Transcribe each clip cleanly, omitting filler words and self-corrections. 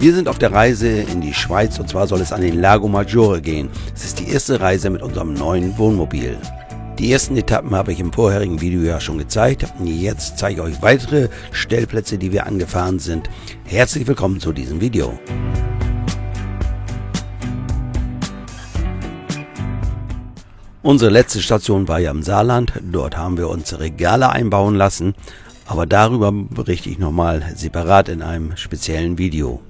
Wir sind auf der Reise in die Schweiz und zwar soll es an den Lago Maggiore gehen. Es ist die erste Reise mit unserem neuen Wohnmobil. Die ersten Etappen habe ich im vorherigen Video ja schon gezeigt. Jetzt zeige ich euch weitere Stellplätze, die wir angefahren sind. Herzlich willkommen zu diesem Video. Unsere letzte Station war ja im Saarland. Dort haben wir uns Regale einbauen lassen. Aber darüber berichte ich nochmal separat in einem speziellen Video.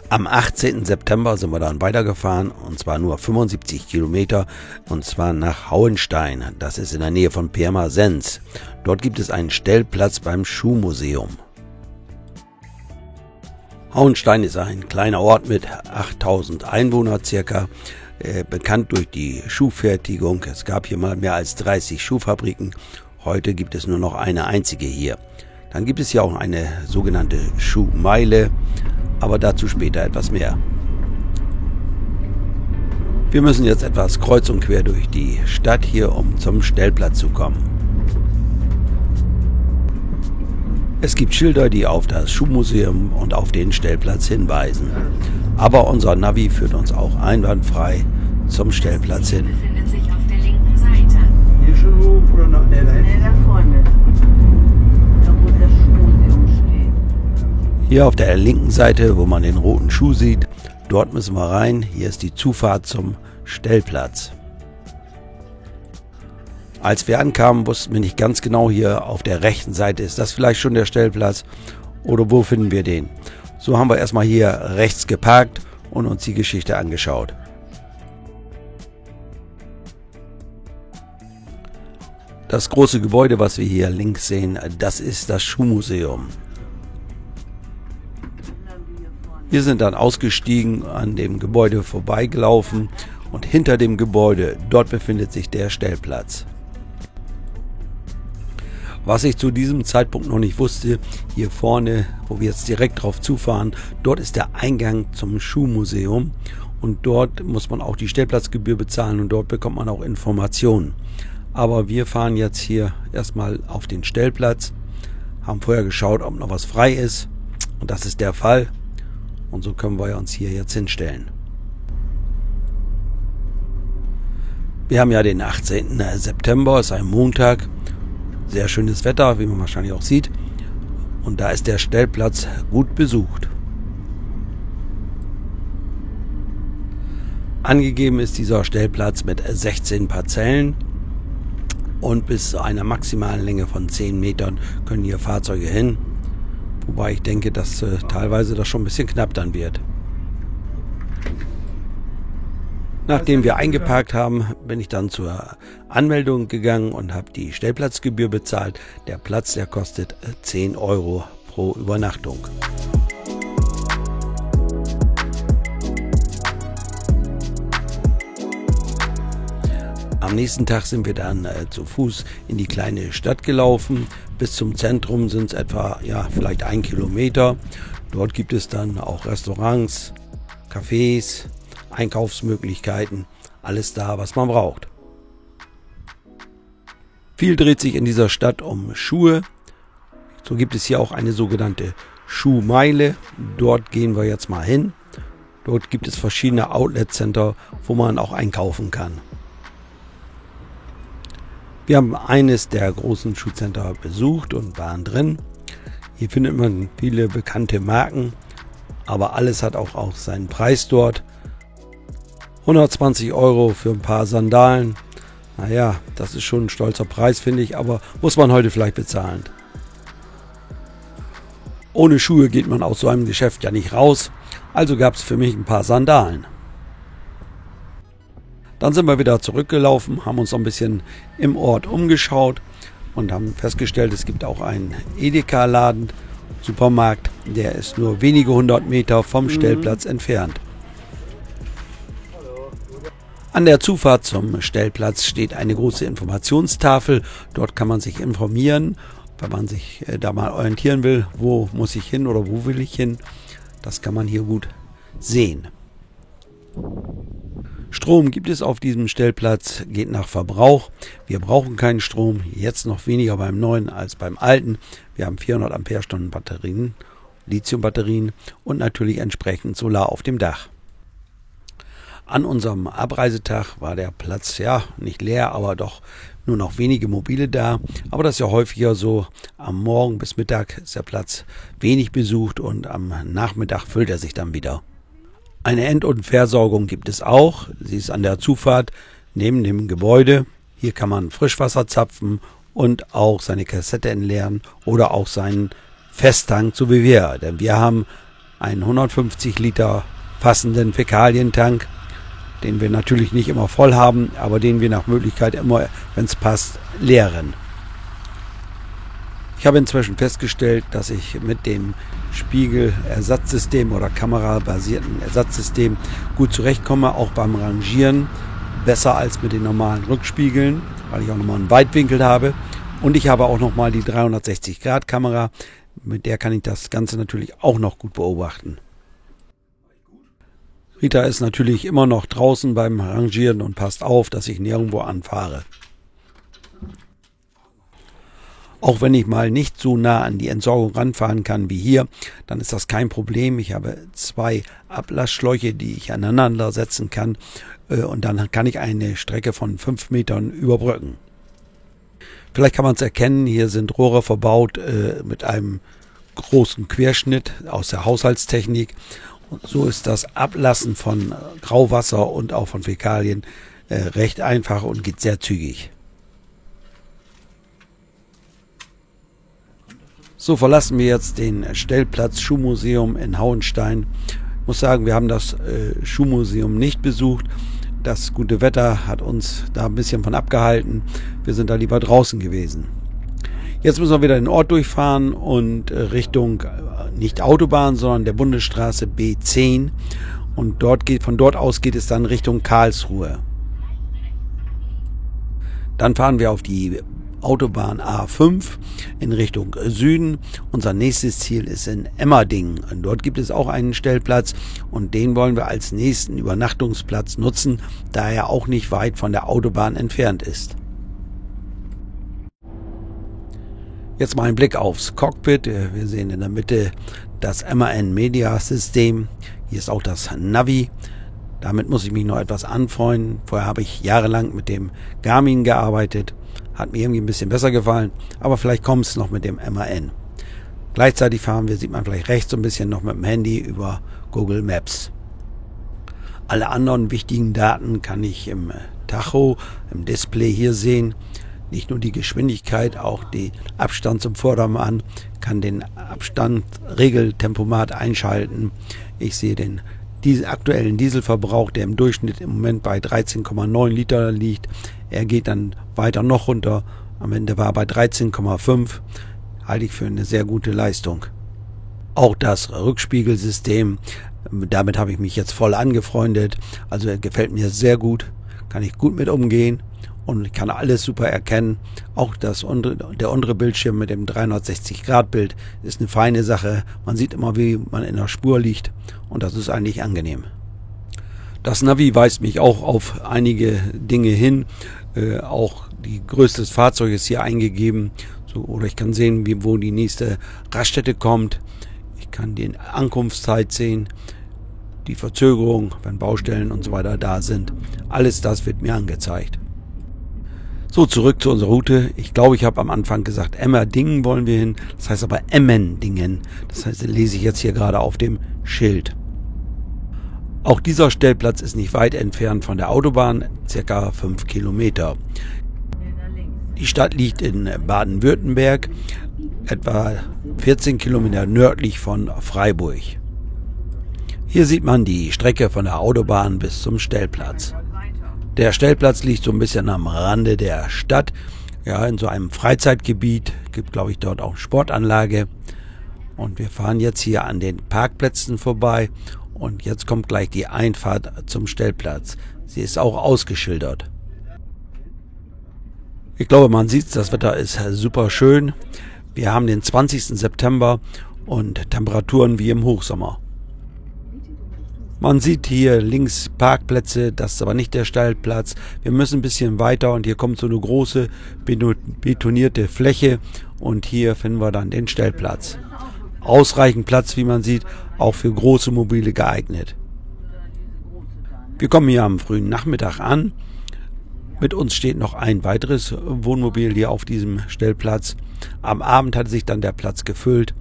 Am 18. September sind wir dann weitergefahren und zwar nur 75 Kilometer und zwar nach Hauenstein. Das ist in der Nähe von Pirmasens. Dort gibt es einen Stellplatz beim Schuhmuseum. Hauenstein ist ein kleiner Ort mit 8000 Einwohnern circa, bekannt durch die Schuhfertigung. Es gab hier mal mehr als 30 Schuhfabriken. Heute gibt es nur noch eine einzige hier. Dann gibt es hier auch eine sogenannte Schuhmeile, aber dazu später etwas mehr. Wir müssen jetzt etwas kreuz und quer durch die Stadt hier, um zum Stellplatz zu kommen. Es gibt Schilder, die auf das Schuhmuseum und auf den Stellplatz hinweisen. Aber unser Navi führt uns auch einwandfrei zum Stellplatz hin. Befindet sich auf der linken Seite. Hier schon hoch oder noch Da vorne. Da wo das Schuhmuseum steht. Hier auf der linken Seite, wo man den roten Schuh sieht, dort müssen wir rein. Hier ist die Zufahrt zum Stellplatz. Als wir ankamen, wussten wir nicht ganz genau, hier auf der rechten Seite ist das vielleicht schon der Stellplatz oder wo finden wir den. So haben wir erstmal hier rechts geparkt und uns die Geschichte angeschaut. Das große Gebäude, was wir hier links sehen, das ist das Schuhmuseum. Wir sind dann ausgestiegen, an dem Gebäude vorbeigelaufen und hinter dem Gebäude, dort befindet sich der Stellplatz. Was ich zu diesem Zeitpunkt noch nicht wusste, hier vorne, wo wir jetzt direkt drauf zufahren, dort ist der Eingang zum Schuhmuseum und dort muss man auch die Stellplatzgebühr bezahlen und dort bekommt man auch Informationen. Aber wir fahren jetzt hier erstmal auf den Stellplatz, haben vorher geschaut, ob noch was frei ist und das ist der Fall und so können wir uns hier jetzt hinstellen. Wir haben ja den 18. September, ist ein Montag. Sehr schönes Wetter, wie man wahrscheinlich auch sieht. Und da ist der Stellplatz gut besucht. Angegeben ist dieser Stellplatz mit 16 Parzellen. Und bis zu einer maximalen Länge von 10 Metern können hier Fahrzeuge hin. Wobei ich denke, dass teilweise das schon ein bisschen knapp dann wird. Nachdem wir eingeparkt haben, bin ich dann zur Anmeldung gegangen und habe die Stellplatzgebühr bezahlt. Der Platz, der kostet 10 Euro pro Übernachtung. Am nächsten Tag sind wir dann zu Fuß in die kleine Stadt gelaufen. Bis zum Zentrum sind es etwa, vielleicht 1 Kilometer. Dort gibt es dann auch Restaurants, Cafés, Einkaufsmöglichkeiten, alles da, was man braucht. Viel dreht sich in dieser Stadt um Schuhe. So gibt es hier auch eine sogenannte Schuhmeile. Dort gehen wir jetzt mal hin. Dort gibt es verschiedene Outlet-Center, wo man auch einkaufen kann. Wir haben eines der großen Schuhcenter besucht und waren drin. Hier findet man viele bekannte Marken, aber alles hat auch seinen Preis dort. 120 Euro für ein paar Sandalen. Naja, das ist schon ein stolzer Preis, finde ich, aber muss man heute vielleicht bezahlen. Ohne Schuhe geht man aus so einem Geschäft ja nicht raus, also gab es für mich ein paar Sandalen. Dann sind wir wieder zurückgelaufen, haben uns noch ein bisschen im Ort umgeschaut und haben festgestellt, es gibt auch einen Edeka-Laden, Supermarkt, der ist nur wenige 100 Meter vom Stellplatz entfernt. An der Zufahrt zum Stellplatz steht eine große Informationstafel. Dort kann man sich informieren, wenn man sich da mal orientieren will, wo muss ich hin oder wo will ich hin. Das kann man hier gut sehen. Strom gibt es auf diesem Stellplatz, geht nach Verbrauch. Wir brauchen keinen Strom, jetzt noch weniger beim neuen als beim alten. Wir haben 400 Ampere-Stunden Batterien Lithiumbatterien und natürlich entsprechend Solar auf dem Dach. An unserem Abreisetag war der Platz ja nicht leer, aber doch nur noch wenige Mobile da. Aber das ist ja häufiger so. Am Morgen bis Mittag ist der Platz wenig besucht und am Nachmittag füllt er sich dann wieder. Eine End- und Versorgung gibt es auch. Sie ist an der Zufahrt neben dem Gebäude. Hier kann man Frischwasser zapfen und auch seine Kassette entleeren oder auch seinen Festtank, so wie wir. Denn wir haben einen 150 Liter fassenden Fäkalientank, den wir natürlich nicht immer voll haben, aber den wir nach Möglichkeit immer, wenn es passt, leeren. Ich habe inzwischen festgestellt, dass ich mit dem Spiegelersatzsystem oder kamerabasierten Ersatzsystem gut zurechtkomme, auch beim Rangieren, besser als mit den normalen Rückspiegeln, weil ich auch nochmal einen Weitwinkel habe. Und ich habe auch nochmal die 360-Grad-Kamera, mit der kann ich das Ganze natürlich auch noch gut beobachten. Rita ist natürlich immer noch draußen beim Rangieren und passt auf, dass ich nirgendwo anfahre. Auch wenn ich mal nicht so nah an die Entsorgung ranfahren kann wie hier, dann ist das kein Problem. Ich habe 2 Ablassschläuche, die ich aneinander setzen kann und dann kann ich eine Strecke von 5 Metern überbrücken. Vielleicht kann man es erkennen, hier sind Rohre verbaut mit einem großen Querschnitt aus der Haushaltstechnik. Und so ist das Ablassen von Grauwasser und auch von Fäkalien recht einfach und geht sehr zügig. So verlassen wir jetzt den Stellplatz Schuhmuseum in Hauenstein. Ich muss sagen, wir haben das Schuhmuseum nicht besucht. Das gute Wetter hat uns da ein bisschen von abgehalten. Wir sind da lieber draußen gewesen. Jetzt müssen wir wieder den Ort durchfahren und Richtung nicht Autobahn, sondern der Bundesstraße B10. Und von dort aus geht es dann Richtung Karlsruhe. Dann fahren wir auf die Autobahn A5 in Richtung Süden. Unser nächstes Ziel ist in Emmerdingen. Und dort gibt es auch einen Stellplatz und den wollen wir als nächsten Übernachtungsplatz nutzen, da er auch nicht weit von der Autobahn entfernt ist. Jetzt mal ein Blick aufs Cockpit. Wir sehen in der Mitte das MAN Media System. Hier ist auch das Navi. Damit muss ich mich noch etwas anfreunden. Vorher habe ich jahrelang mit dem Garmin gearbeitet. Hat mir irgendwie ein bisschen besser gefallen. Aber vielleicht kommt es noch mit dem MAN. Gleichzeitig fahren wir, sieht man vielleicht rechts so ein bisschen noch mit dem Handy über Google Maps. Alle anderen wichtigen Daten kann ich im Tacho, im Display hier sehen. Nicht nur die Geschwindigkeit, auch den Abstand zum Vordermann, kann den Abstand-Regeltempomat einschalten. Ich sehe den aktuellen Dieselverbrauch, der im Durchschnitt im Moment bei 13,9 Liter liegt. Er geht dann weiter noch runter. Am Ende war er bei 13,5. Halte ich für eine sehr gute Leistung. Auch das Rückspiegelsystem, damit habe ich mich jetzt voll angefreundet. Also er gefällt mir sehr gut, kann ich gut mit umgehen. Und ich kann alles super erkennen. Auch der untere Bildschirm mit dem 360-Grad-Bild ist eine feine Sache. Man sieht immer, wie man in der Spur liegt. Und das ist eigentlich angenehm. Das Navi weist mich auch auf einige Dinge hin. Auch die Größe des Fahrzeuges ist hier eingegeben. Oder ich kann sehen, wo die nächste Raststätte kommt. Ich kann die Ankunftszeit sehen. Die Verzögerung, wenn Baustellen und so weiter da sind. Alles das wird mir angezeigt. So, zurück zu unserer Route. Ich glaube, ich habe am Anfang gesagt, Emmerdingen wollen wir hin. Das heißt aber Emmendingen. Das heißt, lese ich jetzt hier gerade auf dem Schild. Auch dieser Stellplatz ist nicht weit entfernt von der Autobahn, circa 5 Kilometer. Die Stadt liegt in Baden-Württemberg, etwa 14 Kilometer nördlich von Freiburg. Hier sieht man die Strecke von der Autobahn bis zum Stellplatz. Der Stellplatz liegt so ein bisschen am Rande der Stadt, ja, in so einem Freizeitgebiet, gibt glaube ich dort auch Sportanlage. Und wir fahren jetzt hier an den Parkplätzen vorbei und jetzt kommt gleich die Einfahrt zum Stellplatz. Sie ist auch ausgeschildert. Ich glaube, man sieht, das Wetter ist super schön. Wir haben den 20. September und Temperaturen wie im Hochsommer. Man sieht hier links Parkplätze, das ist aber nicht der Stellplatz. Wir müssen ein bisschen weiter und hier kommt so eine große betonierte Fläche und hier finden wir dann den Stellplatz. Ausreichend Platz, wie man sieht, auch für große Mobile geeignet. Wir kommen hier am frühen Nachmittag an. Mit uns steht noch ein weiteres Wohnmobil hier auf diesem Stellplatz. Am Abend hatte sich dann der Platz gefüllt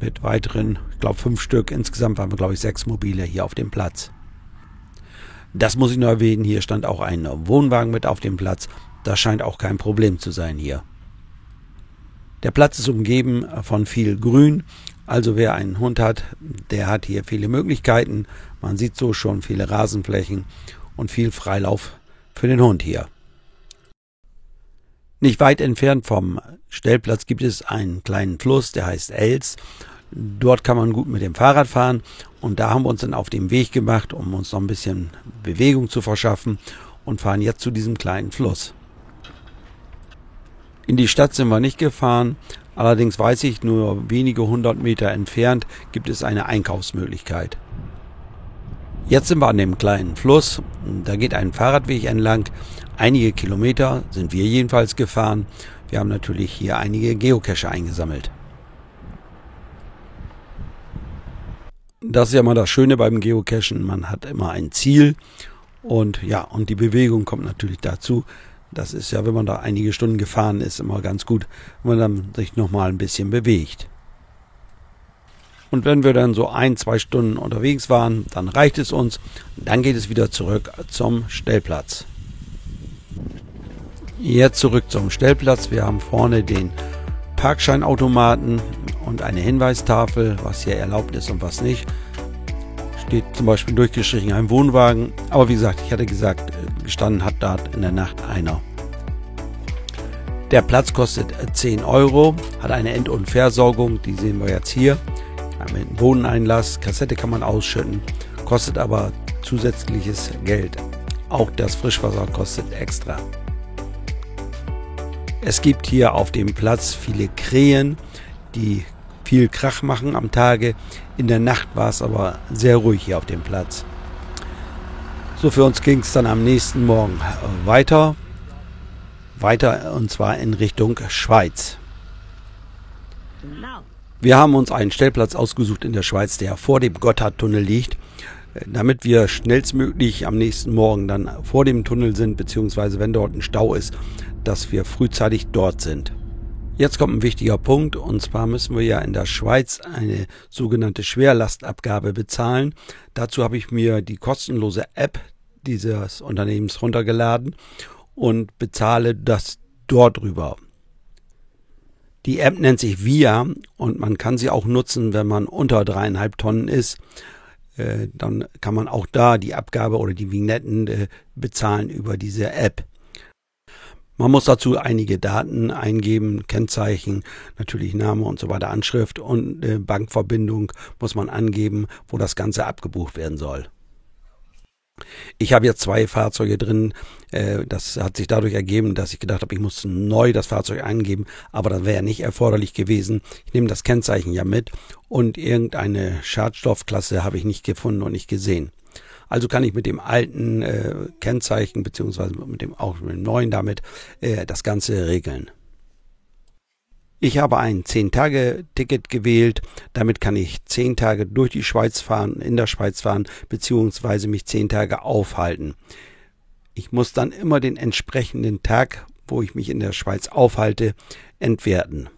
mit weiteren, ich glaube 5 Stück. Insgesamt waren wir, glaube ich, 6 Mobile hier auf dem Platz. Das muss ich nur erwähnen, hier stand auch ein Wohnwagen mit auf dem Platz. Das scheint auch kein Problem zu sein hier. Der Platz ist umgeben von viel Grün, also wer einen Hund hat, der hat hier viele Möglichkeiten. Man sieht so schon viele Rasenflächen und viel Freilauf für den Hund hier. Nicht weit entfernt vom Stellplatz gibt es einen kleinen Fluss, der heißt Els. Dort kann man gut mit dem Fahrrad fahren und da haben wir uns dann auf den Weg gemacht, um uns noch ein bisschen Bewegung zu verschaffen und fahren jetzt zu diesem kleinen Fluss. In die Stadt sind wir nicht gefahren, allerdings weiß ich, nur wenige 100 Meter entfernt gibt es eine Einkaufsmöglichkeit. Jetzt sind wir an dem kleinen Fluss, da geht ein Fahrradweg entlang. Einige Kilometer sind wir jedenfalls gefahren. Wir haben natürlich hier einige Geocache eingesammelt. Das ist ja immer das Schöne beim Geocachen, man hat immer ein Ziel und ja, und die Bewegung kommt natürlich dazu. Das ist ja, wenn man da einige Stunden gefahren ist, immer ganz gut, wenn man dann sich nochmal ein bisschen bewegt. Und wenn wir dann so 1-2 Stunden unterwegs waren, dann reicht es uns. Dann geht es wieder zurück zum Stellplatz. Jetzt zurück zum Stellplatz. Wir haben vorne den Parkscheinautomaten und eine Hinweistafel, was hier erlaubt ist und was nicht. Steht zum Beispiel durchgestrichen ein Wohnwagen. Aber wie gesagt, ich hatte gesagt, gestanden hat dort in der Nacht einer. Der Platz kostet 10 €, hat eine End- und Versorgung, die sehen wir jetzt hier. Mit einem Bodeneinlass, Kassette kann man ausschütten, kostet aber zusätzliches Geld. Auch das Frischwasser kostet extra. Es gibt hier auf dem Platz viele Krähen, die viel Krach machen am Tage. In der Nacht war es aber sehr ruhig hier auf dem Platz. So, für uns ging es dann am nächsten Morgen weiter und zwar in Richtung Schweiz. Wir haben uns einen Stellplatz ausgesucht in der Schweiz, der vor dem Gotthardtunnel liegt, damit wir schnellstmöglich am nächsten Morgen dann vor dem Tunnel sind, beziehungsweise wenn dort ein Stau ist, dass wir frühzeitig dort sind. Jetzt kommt ein wichtiger Punkt, und zwar müssen wir ja in der Schweiz eine sogenannte Schwerlastabgabe bezahlen. Dazu habe ich mir die kostenlose App dieses Unternehmens runtergeladen und bezahle das dort drüber. Die App nennt sich VIA und man kann sie auch nutzen, wenn man unter 3,5 Tonnen ist. Dann kann man auch da die Abgabe oder die Vignetten bezahlen über diese App. Man muss dazu einige Daten eingeben, Kennzeichen, natürlich Name und so weiter, Anschrift und Bankverbindung muss man angeben, wo das Ganze abgebucht werden soll. Ich habe jetzt 2 Fahrzeuge drin. Das hat sich dadurch ergeben, dass ich gedacht habe, ich muss neu das Fahrzeug eingeben, aber das wäre nicht erforderlich gewesen. Ich nehme das Kennzeichen ja mit und irgendeine Schadstoffklasse habe ich nicht gefunden und nicht gesehen. Also kann ich mit dem alten Kennzeichen beziehungsweise mit dem neuen damit das Ganze regeln. Ich habe ein 10-Tage-Ticket gewählt. Damit kann ich 10 Tage durch die Schweiz fahren, in der Schweiz fahren, beziehungsweise mich 10 Tage aufhalten. Ich muss dann immer den entsprechenden Tag, wo ich mich in der Schweiz aufhalte, entwerten.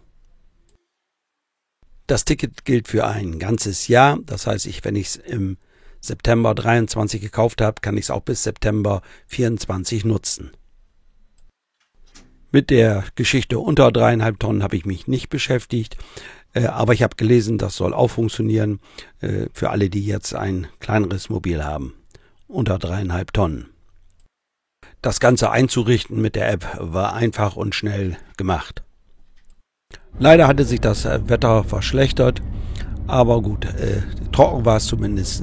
Das Ticket gilt für ein ganzes Jahr. Das heißt, wenn ich es im September 23 gekauft habe, kann ich es auch bis September 24 nutzen. Mit der Geschichte unter 3,5 Tonnen habe ich mich nicht beschäftigt, aber ich habe gelesen, das soll auch funktionieren für alle, die jetzt ein kleineres Mobil haben, unter 3,5 Tonnen. Das Ganze einzurichten mit der App war einfach und schnell gemacht. Leider hatte sich das Wetter verschlechtert, aber gut, trocken war es zumindest.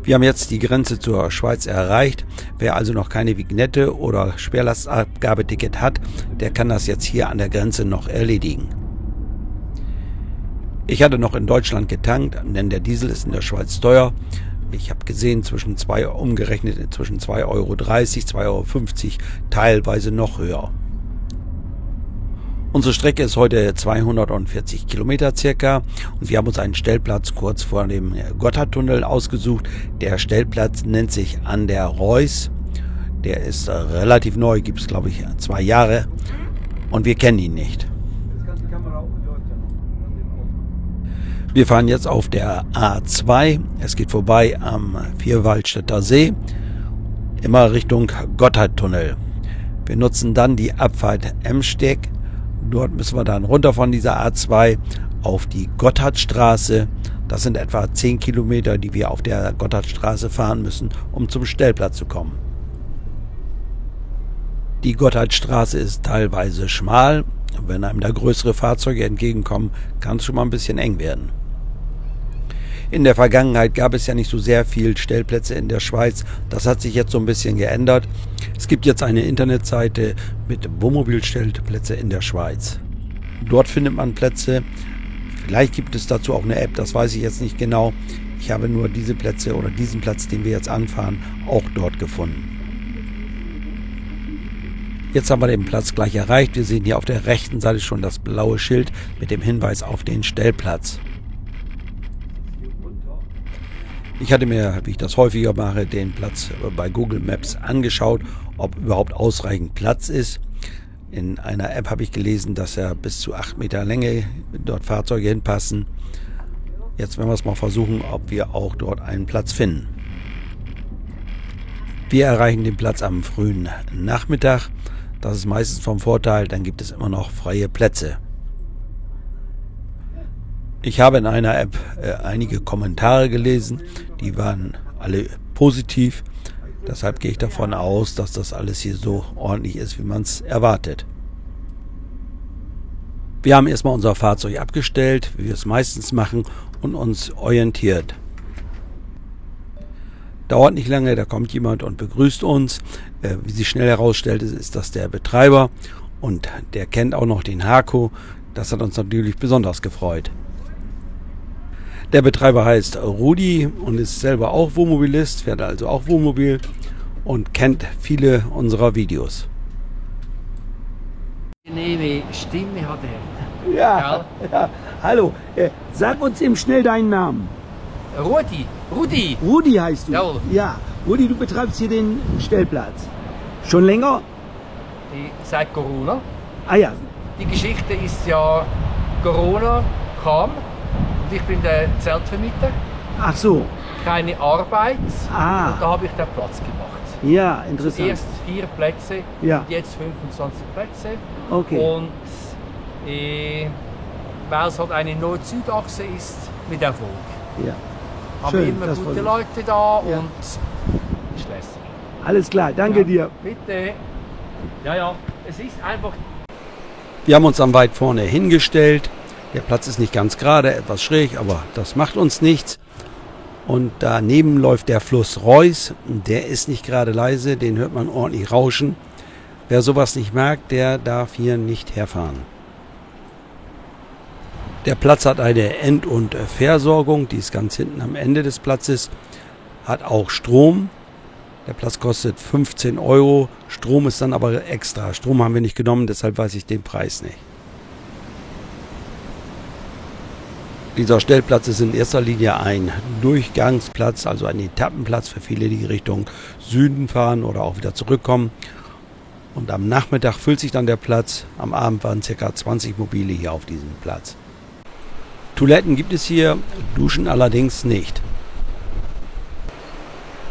Wir haben jetzt die Grenze zur Schweiz erreicht. Wer also noch keine Vignette oder Schwerlastabgabeticket hat, der kann das jetzt hier an der Grenze noch erledigen. Ich hatte noch in Deutschland getankt, denn der Diesel ist in der Schweiz teuer. Ich habe gesehen, umgerechnet zwischen 2,30 €, 2,50 €, teilweise noch höher. Unsere Strecke ist heute 240 Kilometer circa und wir haben uns einen Stellplatz kurz vor dem Gotthardtunnel ausgesucht. Der Stellplatz nennt sich An der Reuss. Der ist relativ neu, gibt es glaube ich 2 Jahre und wir kennen ihn nicht. Wir fahren jetzt auf der A2. Es geht vorbei am Vierwaldstätter See, immer Richtung Gotthardtunnel. Wir nutzen dann die Abfahrt Emsteg. Dort müssen wir dann runter von dieser A2 auf die Gotthardstraße. Das sind etwa 10 Kilometer, die wir auf der Gotthardstraße fahren müssen, um zum Stellplatz zu kommen. Die Gotthardstraße ist teilweise schmal. Wenn einem da größere Fahrzeuge entgegenkommen, kann es schon mal ein bisschen eng werden. In der Vergangenheit gab es ja nicht so sehr viel Stellplätze in der Schweiz. Das hat sich jetzt so ein bisschen geändert. Es gibt jetzt eine Internetseite mit Wohnmobilstellplätze in der Schweiz. Dort findet man Plätze. Vielleicht gibt es dazu auch eine App, das weiß ich jetzt nicht genau. Ich habe nur diese Plätze oder diesen Platz, den wir jetzt anfahren, auch dort gefunden. Jetzt haben wir den Platz gleich erreicht. Wir sehen hier auf der rechten Seite schon das blaue Schild mit dem Hinweis auf den Stellplatz. Ich hatte mir, wie ich das häufiger mache, den Platz bei Google Maps angeschaut, ob überhaupt ausreichend Platz ist. In einer App habe ich gelesen, dass ja bis zu 8 Meter Länge dort Fahrzeuge hinpassen. Jetzt werden wir es mal versuchen, ob wir auch dort einen Platz finden. Wir erreichen den Platz am frühen Nachmittag. Das ist meistens vom Vorteil, dann gibt es immer noch freie Plätze. Ich habe in einer App einige Kommentare gelesen, die waren alle positiv. Deshalb gehe ich davon aus, dass das alles hier so ordentlich ist, wie man es erwartet. Wir haben erstmal unser Fahrzeug abgestellt, wie wir es meistens machen, und uns orientiert. Dauert nicht lange, da kommt jemand und begrüßt uns. Wie sich schnell herausstellte, ist das der Betreiber und der kennt auch noch den Hako. Das hat uns natürlich besonders gefreut. Der Betreiber heißt Rudi und ist selber auch Wohnmobilist, fährt also auch Wohnmobil und kennt viele unserer Videos. Angenehme Stimme hat er. Ja, ja. Hallo, sag uns eben schnell deinen Namen. Rudi. Rudi heißt du? Jawohl. Ja, Rudi, du betreibst hier den Stellplatz. Schon länger? Seit Corona. Ah ja, Die Geschichte ist ja, Corona kam und ich bin der Zeltvermieter. ach so. Keine Arbeit. Ah. Und da habe ich den Platz gemacht. Ja, interessant. Erst 4 Plätze, Ja. und jetzt 25 Plätze. Okay. Und weil es halt eine Nord-Süd-Achse ist, mit Erfolg. Ja. Haben Schön, immer das gute freut mich. Leute da Ja. und ist lässig. Alles klar, danke Ja, dir. Bitte. Ja, es ist einfach. Wir haben uns dann weit vorne hingestellt. Der Platz ist nicht ganz gerade, etwas schräg, aber das macht uns nichts. Und daneben läuft der Fluss Reuss. Der ist nicht gerade leise, den hört man ordentlich rauschen. Wer sowas nicht mag, der darf hier nicht herfahren. Der Platz hat eine End- und Versorgung, die ist ganz hinten am Ende des Platzes, hat auch Strom. Der Platz kostet 15 €, Strom ist dann aber extra. Strom haben wir nicht genommen, deshalb weiß ich den Preis nicht. Dieser Stellplatz ist in erster Linie ein Durchgangsplatz, also ein Etappenplatz für viele, die Richtung Süden fahren oder auch wieder zurückkommen. Und am Nachmittag füllt sich dann der Platz. Am Abend waren ca. 20 Mobile hier auf diesem Platz. Toiletten gibt es hier, Duschen allerdings nicht.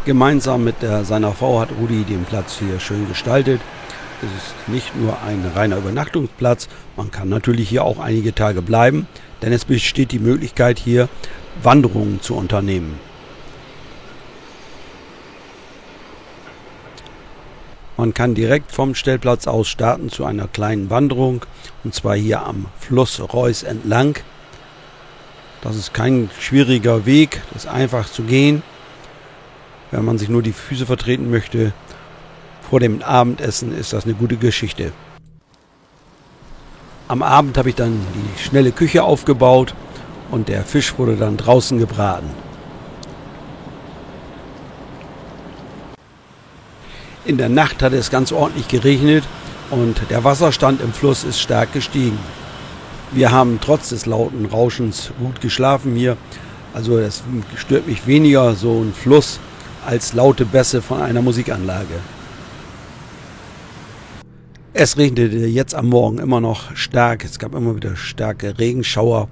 Gemeinsam mit seiner Frau hat Rudi den Platz hier schön gestaltet. Es ist nicht nur ein reiner Übernachtungsplatz, man kann natürlich hier auch einige Tage bleiben, denn es besteht die Möglichkeit hier Wanderungen zu unternehmen. Man kann direkt vom Stellplatz aus starten zu einer kleinen Wanderung, und zwar hier am Fluss Reuss entlang. Das ist kein schwieriger Weg, das ist einfach zu gehen. Wenn man sich nur die Füße vertreten möchte, vor dem Abendessen ist das eine gute Geschichte. Am Abend habe ich dann die schnelle Küche aufgebaut und der Fisch wurde dann draußen gebraten. In der Nacht hat es ganz ordentlich geregnet und der Wasserstand im Fluss ist stark gestiegen. Wir haben trotz des lauten Rauschens gut geschlafen hier. Also es stört mich weniger so ein Fluss als laute Bässe von einer Musikanlage. Es regnete jetzt am Morgen immer noch stark. Es gab immer wieder starke Regenschauer.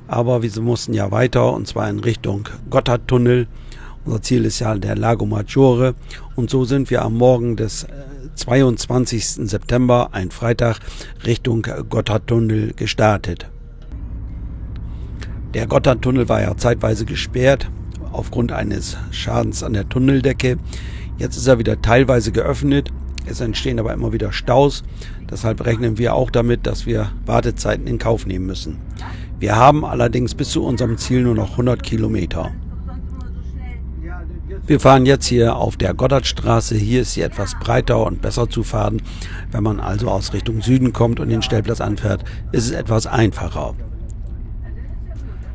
Aber wir mussten ja weiter, und zwar in Richtung Gotthardtunnel. Unser Ziel ist ja der Lago Maggiore. Und so sind wir am Morgen des 22. September, ein Freitag, Richtung Gotthardtunnel gestartet. Der Gotthardtunnel war ja zeitweise gesperrt aufgrund eines Schadens an der Tunneldecke. Jetzt ist er wieder teilweise geöffnet. Es entstehen aber immer wieder Staus. Deshalb rechnen wir auch damit, dass wir Wartezeiten in Kauf nehmen müssen. Wir haben allerdings bis zu unserem Ziel nur noch 100 Kilometer. Wir fahren jetzt hier auf der Gotthardstraße. Hier ist sie etwas breiter und besser zu fahren. Wenn man also aus Richtung Süden kommt und den Stellplatz anfährt, ist es etwas einfacher.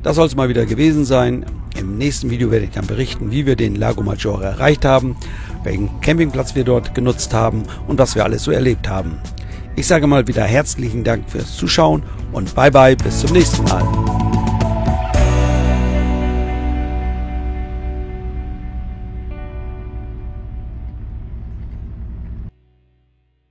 Das soll es mal wieder gewesen sein. Im nächsten Video werde ich dann berichten, wie wir den Lago Maggiore erreicht haben, welchen Campingplatz wir dort genutzt haben und was wir alles so erlebt haben. Ich sage mal wieder herzlichen Dank fürs Zuschauen und bye bye, bis zum nächsten Mal.